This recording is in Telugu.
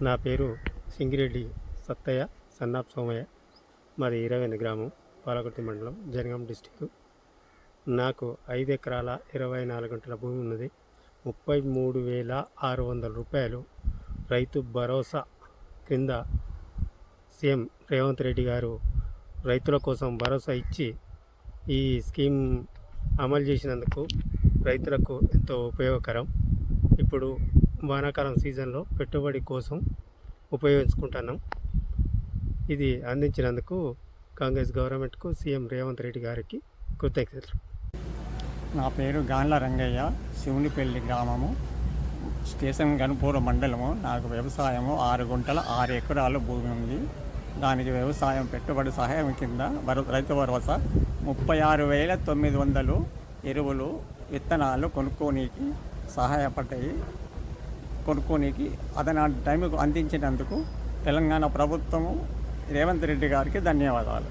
నా పేరు సింగిరెడ్డి సత్తయ్య, సన్నాప్ సోమయ్య. మాది ఈరవేణి గ్రామం, పాలకుర్తి మండలం, జనగాం డిస్టిక్. నాకు 5 ఎకరాల 24 గుంటల భూమి ఉన్నది. 33,600 రూపాయలు రైతు భరోసా కింద సీఎం రేవంత్ రెడ్డి గారు రైతుల కోసం భరోసా ఇచ్చి ఈ స్కీమ్ అమలు చేసినందుకు రైతులకు ఎంతో ఉపయోగకరం. ఇప్పుడు వానాకాలం సీజన్లో పెట్టుబడి కోసం ఉపయోగించుకుంటున్నాం. ఇది అందించినందుకు కాంగ్రెస్ గవర్నమెంట్కు, సీఎం రేవంత్ రెడ్డి గారికి కృతజ్ఞతలు. నా పేరు గాండ్ల రంగయ్య, శివునిపల్లి గ్రామము, స్టేషన్ గన్పూర్ మండలము. నాకు వ్యవసాయము 6 గుంటల 6 ఎకరాలు భూమి ఉంది. దానికి వ్యవసాయం పెట్టుబడి సహాయం కింద రైతు భరోసా 36,900 ఎరువులు, విత్తనాలు కొనుక్కోనికి సహాయపడ్డాయి. కొనుక్కోనికి అదనాటి టైంకు అందించినందుకు తెలంగాణ ప్రభుత్వము రేవంత్ రెడ్డి గారికి ధన్యవాదాలు.